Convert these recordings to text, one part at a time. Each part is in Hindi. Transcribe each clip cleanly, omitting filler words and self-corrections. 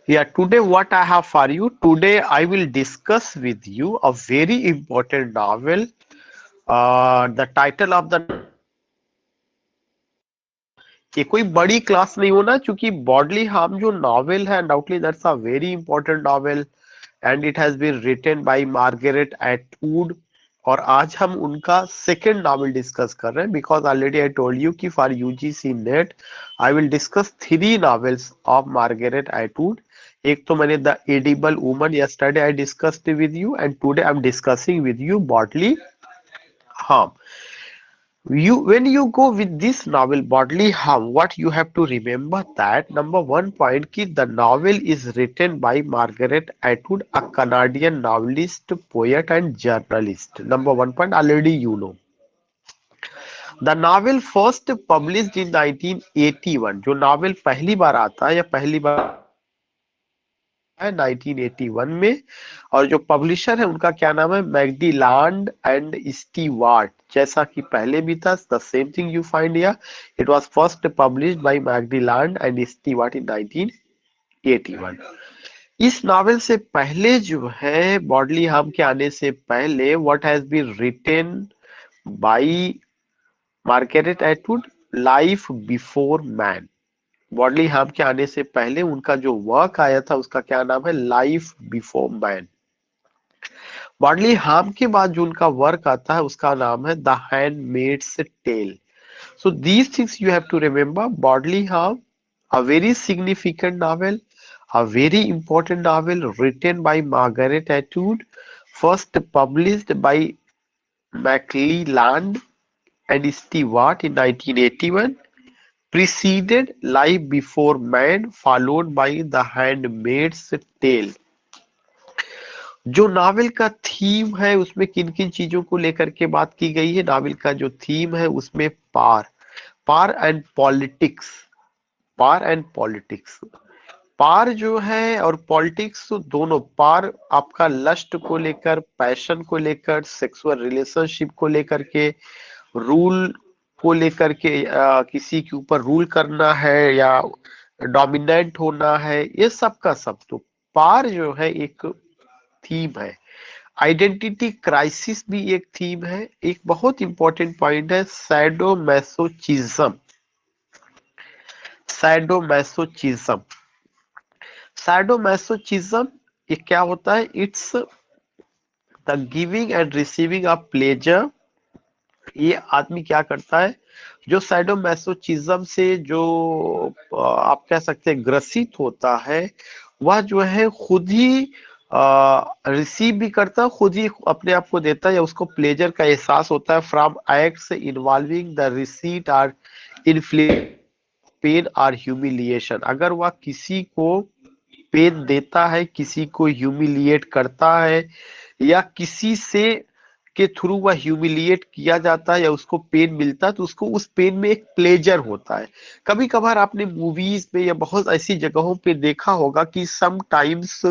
Yeah, today what I have for you, today I will discuss with you a very important novel. The title of the ये कोई बड़ी क्लास नहीं होना क्योंकि बॉडली हार्म जो नॉवेल है undoubtedly that's a very important novel and it has been written by Margaret Atwood. और आज हम उनका सेकंड नॉवेल डिस्कस कर रहे हैं because already I told you कि for UGC NET I will discuss three novels of Margaret Atwood. एक तो मैंने the Edible Woman yesterday I discussed with you and today I am discussing with you Bodily Harm. You when you go with this novel bodily harm, what you have to remember that number one point ki the novel is written by Margaret Atwood, a Canadian novelist, poet and journalist. Number one point already you know. The novel first published in 1981, जो novel पहली बार आता है या पहली बार है 1981 में, और जो पब्लिशर है उनका क्या नाम है, मैकडिलांड एंड स्टीवार्ट। जैसा कि पहले भी था, the same thing you find here, it was first published by McClelland and Stewart in 1981। इस नॉवेल से पहले जो है, बॉडली हार्म के आने से पहले, what has been written by Margaret Atwood, life before man. Bodily harm के आने से पहले उनका जो वर्क आया था उसका क्या नाम है, life before man. Bodily harm के बाद जो उनका वर्क आता है उसका नाम है the handmaid's tale. So these things you have to remember. Bodily Harm, a very significant novel, a very important novel written by Margaret Atwood, first published by Macleland and Stewart in 1981, preceded Life Before Man, followed by The Handmaid's Tale. जो नावल का थीम है उसमें किन किन चीजों को लेकर के बात की गई है, नावल का जो थीम है उसमें power power and politics, power and politics, power जो है और पॉलिटिक्स दोनों, पार आपका लस्ट को लेकर, पैशन को लेकर, सेक्सुअल रिलेशनशिप को लेकर के, रूल को लेकर के, किसी के ऊपर रूल करना है या डोमिनेंट होना है, ये सब का सब। तो पार जो है एक थीम है। आइडेंटिटी क्राइसिस भी एक थीम है। एक बहुत इंपॉर्टेंट पॉइंट है सैडोमैसोचिज्म। सैडोमैसोचिज्म, सैडोमैसोचिज्म ये क्या होता है, it's the giving and receiving of pleasure. ये आदमी क्या करता है, जो सैडोमैसोचिज्म से जो आप कह सकते हैं ग्रसित होता है, वह जो है खुद ही रिसीव भी करता है, खुद ही अपने आप को देता है या उसको प्लेजर का एहसास होता है from acts involving the receipt और इन्फ्लिक्ट पेन और ह्यूमिलिएशन। अगर वह किसी को पेन देता है, किसी को ह्यूमिलिएट करता है, या किसी से के थ्रू वह ह्यूमिलिएट किया जाता है या उसको पेन मिलता है, तो उसको उस पेन में एक प्लेजर होता है। कभी कभार आपने मूवीज में या बहुत ऐसी जगहों पे देखा होगा कि समटाइम्स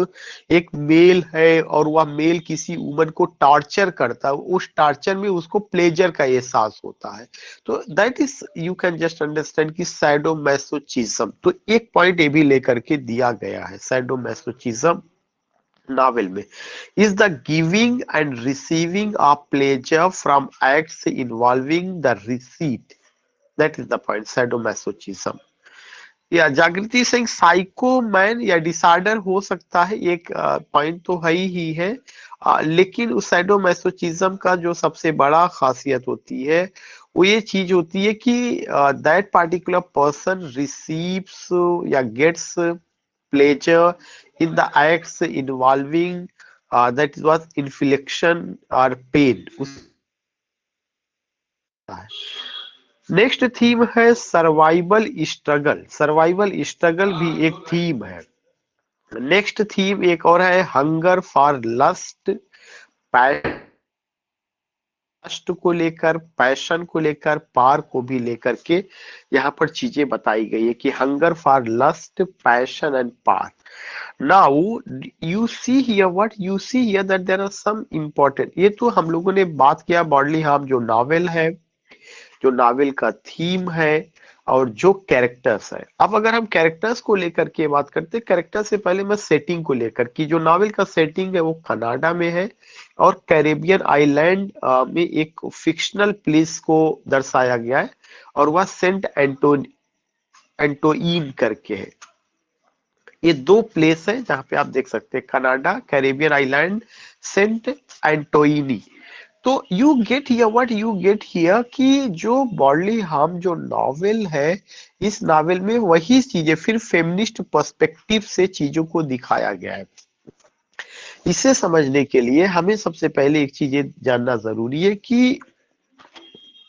एक मेल है और वह मेल किसी वुमन को टॉर्चर करता है, उस टॉर्चर में उसको प्लेजर का एहसास होता है। तो that is, you can just understand कि सैडोमैसोचिज्म। तो एक पॉइंट ये भी लेकर के दिया गया है सैडोमैसोचिज्म नावल में, is the giving and receiving of pleasure from acts involving the receipt. That is the point, sadomasochism. या जागृति सिंह, साइको मैन या डिसऑर्डर हो सकता है, एक पॉइंट तो है ही है, लेकिन उस सैडोमैसोचिज्म का जो सबसे बड़ा खासियत होती है वो ये चीज होती है कि दैट पार्टिकुलर पर्सन रिसीव्स या gets pleasure in the acts involving that was infliction or pain। Next theme है सर्वाइवल स्ट्रगल। सर्वाइवल स्ट्रगल भी एक थीम है। नेक्स्ट थीम एक और है हंगर फॉर लस्ट, लस्ट को लेकर, पैशन को लेकर, पार को भी लेकर के यहाँ पर चीजें बताई गई है कि hunger for lust, passion and power. Now you see here, what you see here, that there are some important, ये तो हम लोगों ने बात किया बॉडली हार्म जो नावल है, जो नावल का थीम है, और जो कैरेक्टर्स है। अब अगर हम कैरेक्टर्स को लेकर के बात करते हैं, कैरेक्टर से पहले मैं सेटिंग को लेकर की, जो नॉवेल का सेटिंग है वो कनाडा में है और कैरेबियन आइलैंड में एक फिक्शनल प्लेस को दर्शाया गया है और वह सेंट एंटोइन करके है। ये दो प्लेस है जहां पे आप देख सकते हैं, कनाडा, कैरेबियन आइलैंड, सेंट एंटोइनी। तो you get here what you get here कि जो बॉडली हार्म जो नॉवेल है, इस नॉवेल में वही चीजें फिर फेमिनिस्ट पर्सपेक्टिव से चीजों को दिखाया गया है। इसे समझने के लिए हमें सबसे पहले एक चीज ये जानना जरूरी है कि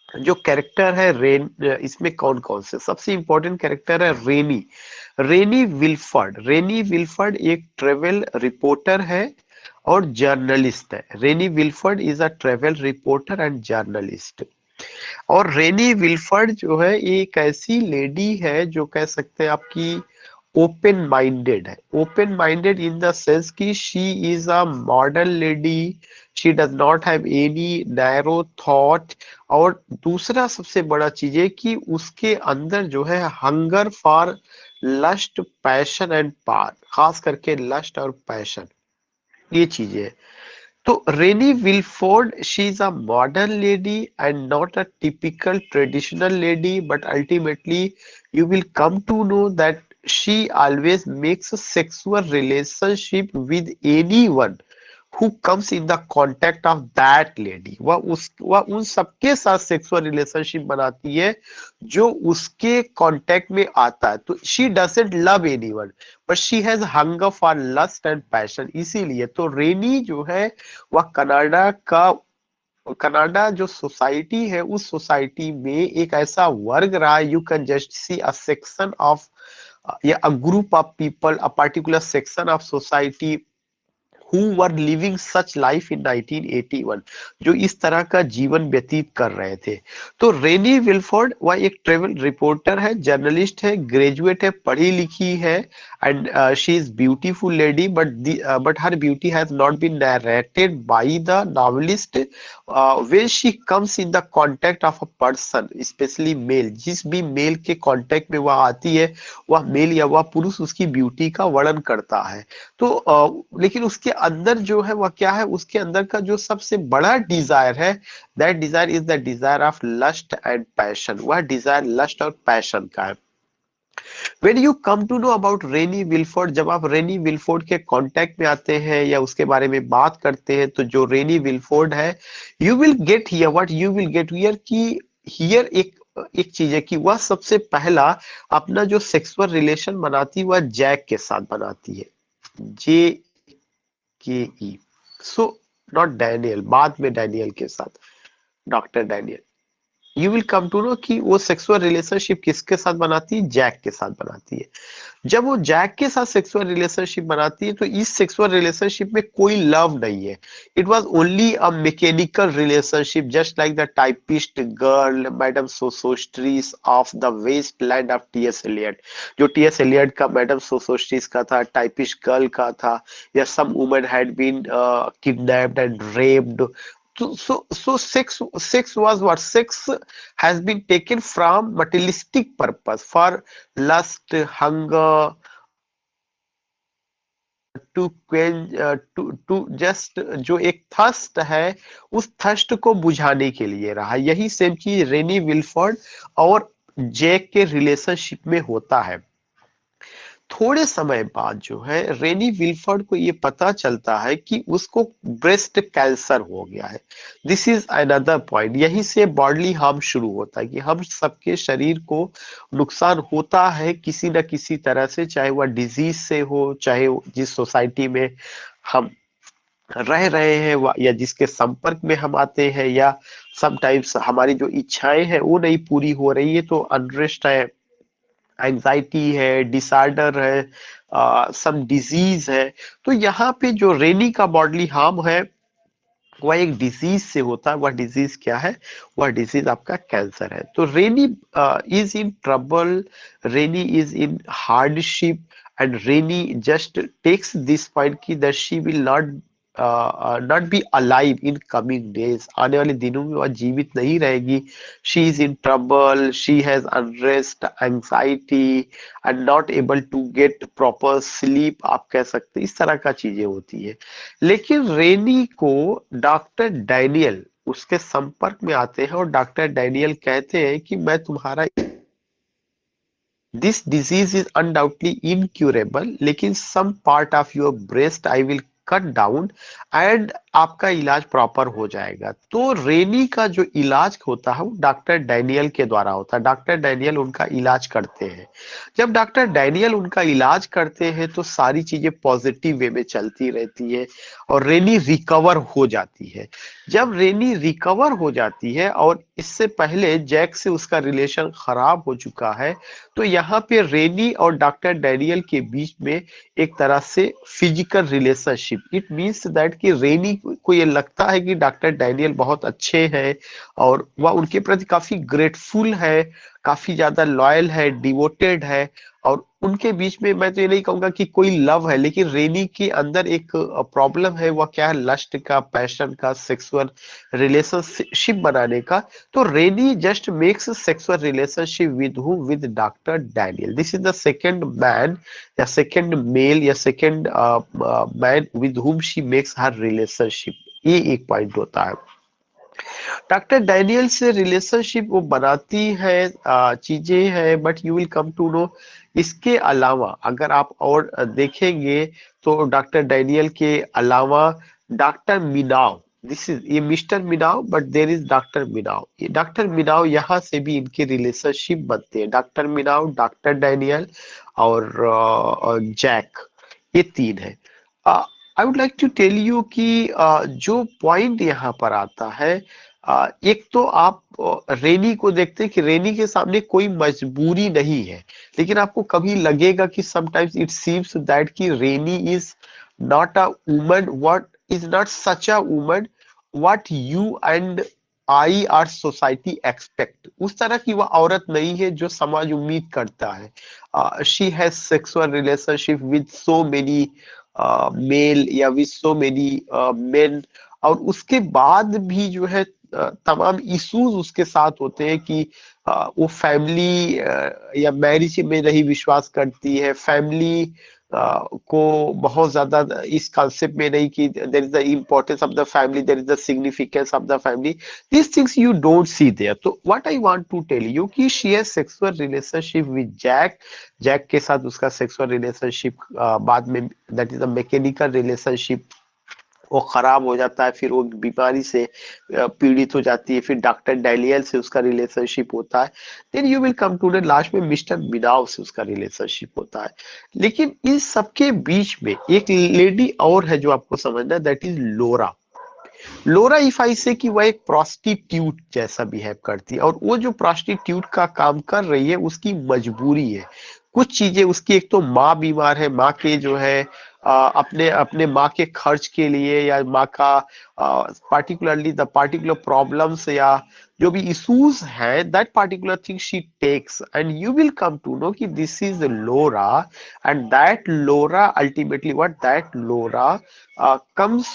जो कैरेक्टर है रेन, इसमें कौन कौन से, सबसे इंपॉर्टेंट कैरेक्टर है Rennie. Rennie Wilford. Rennie Wilford एक ट्रेवल रिपोर्टर है और जर्नलिस्ट है। Rennie Wilford is a travel reporter and journalist. और रेनी विल्फर्ड जो है ये एक ऐसी लेडी है जो कह सकते हैं आपकी ओपन माइंडेड है। Open minded in the sense कि she is a modern lady, she does not have any narrow thought. और दूसरा सबसे बड़ा चीज है कि उसके अंदर जो है hunger for lust, passion and power, खास करके लस्ट और पैशन, ये चीजें है। तो Rennie Wilford, she is a modern lady and not a typical traditional lady, but ultimately you will come to know that she always makes a sexual relationship with anyone who comes in the contact of that lady। वह उन सबके साथ सेक्सुअल रिलेशनशिप बनाती है जो उसके कांटेक्ट में आता है। तो she doesn't love anyone but she has hunger for lust and passion. इसीलिए तो रेनी जो है वह कनाडा जो सोसाइटी है, उस सोसाइटी में एक ऐसा वर्ग रहा है, you can just see a section of या a group of people, a particular section of society who were living such life in 1981, जो इस तरह का जीवन व्यतीत कर रहे थे। तो रेनी विल्फोर्ड वह एक ट्रेवल रिपोर्टर है, जर्नलिस्ट है, ग्रेजुएट है, पढ़ी लिखी है and she is beautiful lady, but her beauty has not been narrated by the novelist. When she comes in the contact of a person, specially male, जिस भी मेल के कांटेक्ट में वह आती है, वह मेल या वह पुरुष उसकी ब्यूटी का वर्णन करता है। तो लेकिन उसके अंदर जो है वह क्या है, उसके अंदर का जो सबसे बड़ा डिजायर है, that desire is the desire of lust and passion. वह डिजायर लस्ट और पैशन का है। When you come to know about रेनी विल्फोर्ड, जब आप रेनी विल्फोर्ड के कांटेक्ट में आते हैं या उसके बारे में बात करते हैं, तो जो रेनी विल्फोर्ड है, you will get here what you will get here कि हियर एक चीज है कि वह सबसे पहला अपना जो सेक्सुअल रिलेशन बनाती है वह जैक के साथ बनाती है, JKE। सो नॉट डैनियल, बाद में डैनियल के साथ, doctor Daniel. You will come to know कि वो सेक्सुअल रिलेशनशिप किसके साथ बनाती है, जैक के साथ बनाती है। जब वो जैक के साथ सेक्सुअल रिलेशनशिप बनाती है तो इस सेक्सुअल रिलेशनशिप में कोई लव नहीं है। It was only a mechanical relationship, just like the typist girl madam Sosostris of the waste land of T S Eliot. जो टीएस एलियट का मैडम सोसोस्ट्रीस का था, टाइपिस्ट गर्ल का था, या some woman had been kidnapped and raped. So sex was what? Sex has been taken from materialistic purpose for lust, hunger, to quench, to just जो एक थर्स्ट है, उस थर्स्ट को बुझाने के लिए रहा। यही सेम चीज रेनी विल्फोर्ड और जैक के रिलेशनशिप में होता है। थोड़े समय बाद जो है रेनी विल्फर्ड को ये पता चलता है कि उसको ब्रेस्ट कैंसर हो गया है। This is another point. यहीं से बॉडली हार्म शुरू होता है कि हम सबके शरीर को नुकसान होता है किसी न किसी तरह से, चाहे वह डिजीज से हो, चाहे जिस सोसाइटी में हम रह रहे हैं या जिसके संपर्क में हम आते हैं, या समटाइम्स हमारी जो इच्छाएं हैं वो नहीं पूरी हो रही है, तो अनरेस्ट है, एंजाइटी है, डिसऑर्डर है, सम डिजीज है। तो यहाँ पे जो रेनी का बॉडली हार्म है वह एक डिजीज से होता है। वह डिजीज क्या है? वह डिजीज आपका कैंसर है। तो Renee is in trouble, Renee is in hardship, and Renee just takes this point की that she will not not be alive in coming days, आने वाले दिनों में वह जीवित नहीं रहेगी. She is in trouble, she has unrest, anxiety and not able to get proper sleep, आप कह सकते हैं. इस तरह का चीजें होती है. लेकिन रेनी को डॉक्टर डैनियल उसके संपर्क में आते हैं और डॉक्टर डैनियल कहते हैं कि मैं तुम्हारा this disease is undoubtedly incurable, लेकिन some part of your breast I will cut down and आपका इलाज प्रॉपर हो जाएगा. तो रेनी का जो इलाज होता है वो डॉक्टर डैनियल के द्वारा होता है. डॉक्टर डैनियल उनका इलाज करते हैं. जब डॉक्टर डैनियल उनका इलाज करते हैं तो सारी चीजें पॉजिटिव वे में चलती रहती है और रेनी रिकवर हो जाती है. जब रेनी रिकवर हो जाती है और इससे पहले जैक से उसका रिलेशन खराब हो चुका है, तो यहाँ पे रेनी और डॉक्टर डैनियल के बीच में एक तरह से physical relationship, it means that कि रेनी को ये लगता है कि डॉक्टर डैनियल बहुत अच्छे हैं और वह उनके प्रति काफी ग्रेटफुल है, काफी ज्यादा लॉयल है, डिवोटेड है. और उनके बीच में मैं तो ये नहीं कहूंगा कि कोई लव है, लेकिन रेनी के अंदर एक प्रॉब्लम है. वह क्या है? लस्ट का, पैशन का, सेक्सुअल रिलेशनशिप बनाने का. तो रेनी just makes a sexual relationship with who? With Dr. Daniel. This is the second man, या second male, या second man with whom she makes her relationship. ये एक पॉइंट होता है. डॉक्टर डैनियल से रिलेशनशिप वो बनाती है, चीजें हैं, but you will come to know. इसके अलावा अगर आप और देखेंगे तो डॉक्टर डैनियल के अलावा डॉक्टर मिनाव, दिस इज ये mister Minav, but there is doctor Minav. ये डॉक्टर मिनाव यहाँ से भी इनके रिलेशनशिप बनते हैं. डॉक्टर मिनाव, डॉक्टर डैनियल और जैक, ये तीन है. I would like to tell you कि जो पॉइंट यहाँ पर आता है, एक तो आप रेनी को देखते हैं कि रेनी के सामने कोई मजबूरी नहीं है, लेकिन आपको कभी लगेगा कि समटाइम्स इट सीम्स दैट कि Renee is not a woman, what is not such a woman what you and I are society expect. उस तरह की वह औरत नहीं है जो समाज उम्मीद करता है. She has sexual relationship with so many male या विद सो मेनी मेन, और उसके बाद भी जो है तमाम इश्यूज उसके साथ होते हैं कि वो फैमिली या मैरिज में नहीं विश्वास करती है, फैमिली को बहुत ज्यादा इस कॉन्सेप्ट में नहीं कि there is the importance of the family, there is the significance of the family. This things you don't see there. तो what I want to tell you कि she has sexual relationship with Jack. Jack के साथ उसका सेक्सुअल रिलेशनशिप बाद में, that is a mechanical relationship, वो खराब हो जाता है, फिर वो बीमारी से पीड़ित हो जाती है, फिर डॉक्टर डैनियल से उसका रिलेशनशिप होता है. Then you will come to the last में मिस्टर मिनाव से उसका रिलेशनशिप होता है. लेकिन इन सबके बीच में एक लेडी और है जो आपको समझना है, that is Lora. Lora if I say कि वह एक प्रोस्टिट्यूट जैसा बिहेव करती है, और वो जो प्रोस्टिट्यूट का काम कर रही है उसकी मजबूरी है. कुछ चीजें उसकी, एक तो माँ बीमार है, माँ के जो है अपने अपने माँ के खर्च के लिए, या माँ का पार्टिकुलरली द पार्टिकुलर प्रॉब्लम्स या जो भी इश्यूज है, that particular thing she takes, and you will come to know कि this is Laura. And that Laura ultimately what, that Laura comes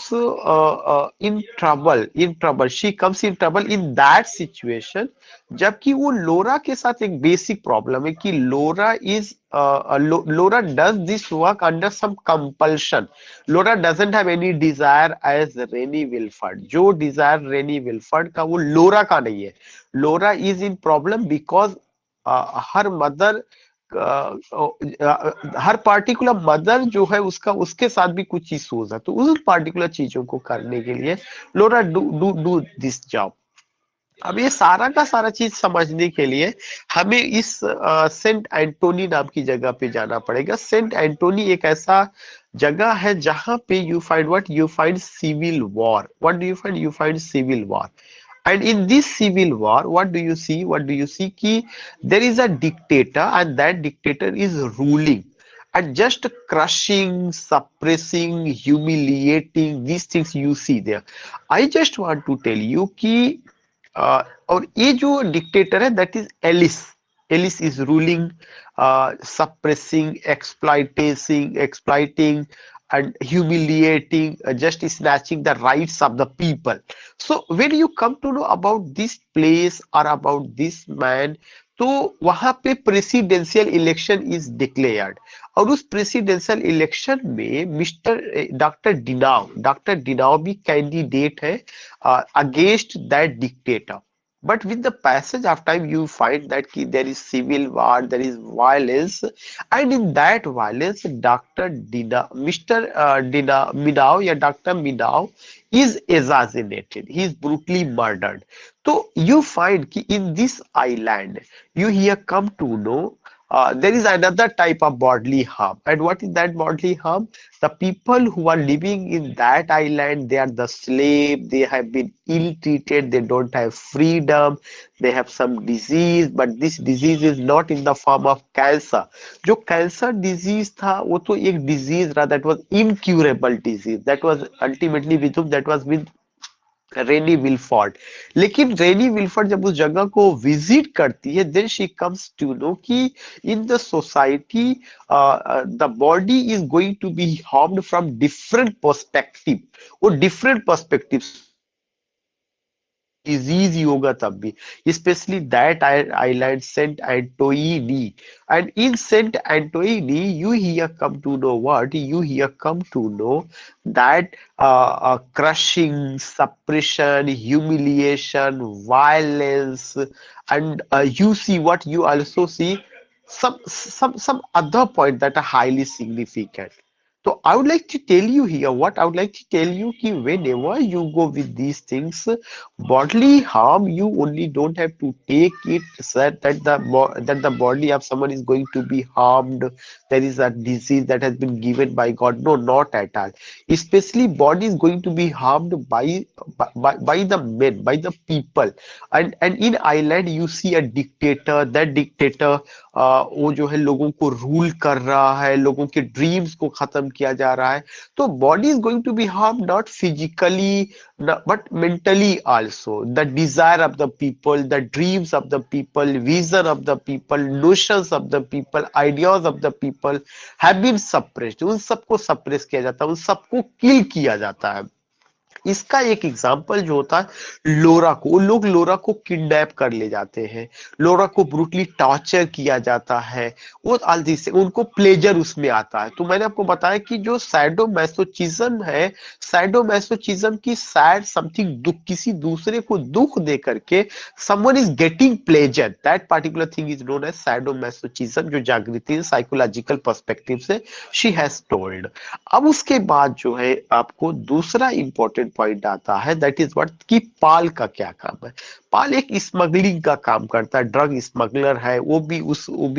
in trouble, she comes in trouble in that situation. जबकि वो लोरा के साथ एक बेसिक प्रॉब्लम है कि Laura is Laura does this work under some compulsion. Laura doesn't have any desire as Renee Wilford. जो डिजायर रेनी विल्फर्ड का वो लोरा का नहीं है. Laura is in problem because her mother, her particular mother जो है उसका, उसके साथ भी कुछ इश्यूज है, तो उस पार्टिकुलर चीजों को करने के लिए लोरा डू दिस जॉब. अब ये सारा का सारा चीज समझने के लिए हमें इस सेंट एंटोनी नाम की जगह पे जाना पड़ेगा. सेंट एंटोनी एक ऐसा जगह है जहां पे you find what, you find civil war. What do you find? You find civil war. And in this civil war, what do you see? What do you see? Ki there is a dictator, and that dictator is ruling and just crushing, suppressing, humiliating. These things you see there. I just want to tell you कि और ये जो डिक्टेटर है that is Ellis. Ellis is ruling suppressing, exploiting and humiliating, just snatching the rights of the people. So when you come to know about this place or about this man, तो वहां पे प्रेसिडेंशियल इलेक्शन इज डिक्लेयर्ड, और उस प्रेसिडेंशियल इलेक्शन में डॉक्टर डिनाव भी कैंडिडेट है against that dictator. But with the passage of time, you find that there is civil war, there is violence, and in that violence, Minaw, yeah, Dr. Minaw is assassinated. He is brutally murdered. So you find कि in this island, you here come to know there is another type of bodily harm. And what is that bodily harm? The people who are living in that island, they are the slave, they have been ill-treated, they don't have freedom, they have some disease, but this disease is not in the form of cancer. जो कैंसर डिजीज था वो तो एक डिजीज रहा, that was incurable disease, that was ultimately with whom, that was with रेनी विलफोर्ड. लेकिन रेनी विलफोर्ड जब उस जगह को विजिट करती है, then she comes to know कि in the society the body is going to be harmed from different perspective. वो different perspective disease yoga tabbi, especially that island Saint Antoine. And in Saint Antoine, you here come to know what? You here come to know that crushing, suppression, humiliation, violence, and you see what you also see some other point that are highly significant. So I would like to tell you here, what I would like to tell you ki whenever you go with these things, bodily harm, you only don't have to take it said that that the body of someone is going to be harmed. There is a disease that has been given by God. No, not at all. Especially body is going to be harmed by the men, by the people. And in Ireland you see a dictator. That dictator वो जो है लोगों को रूल कर रहा है, लोगों के ड्रीम्स को खत्म किया जा रहा है. तो body is going to be harm not physically but mentally also. The desire of the people, the dreams of the people, vision of the people, notions of the people, ideas of the people have been suppressed. उन सबको suppress किया जाता है, उन सबको kill किया जाता है. इसका एक एग्जाम्पल जो होता है लोरा को, लोग लोरा को किडनैप कर ले जाते हैं, लोरा को ब्रूटली टॉर्चर किया जाता है, वो आलजी से उनको प्लेजर उसमें आता है. तो मैंने आपको बताया कि जो सैडोमैसोचिज्म है, सैडोमैसोचिज्म की सैड समथिंग, दुख, किसी दूसरे को दुख दे करके someone is getting pleasure, that particular thing is known as sadomasochism, जो जागृति साइकोलॉजिकल पर्सपेक्टिव से शी हैज टोल्ड. अब उसके बाद जो है आपको दूसरा इंपॉर्टेंट पॉइंट आता है, दैट इज व्हाट कि पाल का क्या काम है. पाल एक स्मगलिंग का काम करता है, ड्रग स्मगलर है, वो भी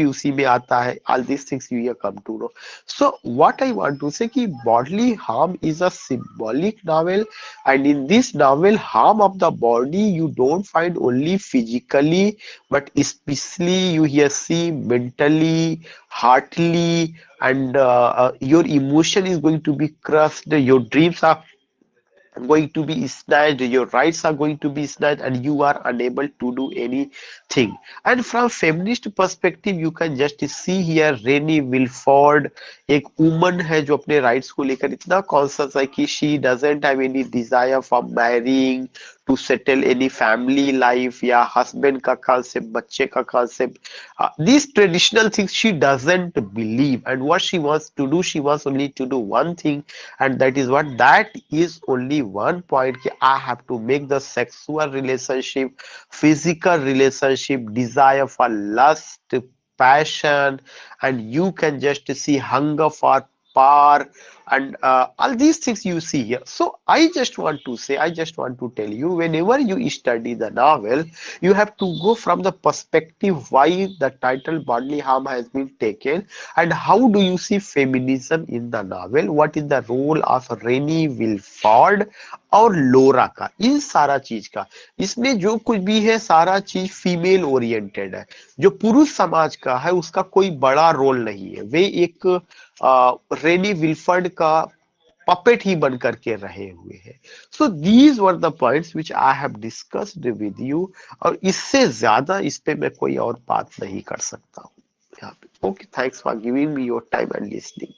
उसी में आता है. All this things you come to know. So what I want to say कि bodily harm is a symbolic novel, and in this novel harm of the body you don't find only physically, but especially you here see mentally, heartily, and your emotion is going to be crushed, your dreams are going to be snatched, your rights are going to be snatched, and you are unable to do anything. And from feminist perspective you can just see here रेनी विलफोर्ड एक वुमन है जो अपने राइट्स को लेकर इतना कॉन्शियस है कि she doesn't have any desire for marrying, to settle any family life, या हस्बैंड का कॉन्सेप्ट, बच्चे का concept, these traditional things she doesn't believe. And what she wants to do, she wants only to do one thing, and that is what, that is only one point कि I have to make the sexual relationship, physical relationship, desire for lust, passion, and you can just see hunger for power, and all these things you see here. So I just want to say, I just want to tell you, whenever you study the novel, you have to go from the perspective why the title bodily harm has been taken, and how do you see feminism in the novel, what is the role of रेनी विलफोर्ड और लोरा का, इन सारा चीज का. इसमें जो कुछ भी है सारा चीज फीमेल ओरिएंटेड है. जो पुरुष समाज का है उसका कोई बड़ा रोल नहीं है, वे एक रेनी विलफोर्ड का पपेट ही बन करके रहे हुए हैं. So these were the points which I have discussed with you, और इससे ज्यादा इस पे मैं कोई और बात नहीं कर सकता हूँ. Yeah. Okay, thanks for giving me your time and listening.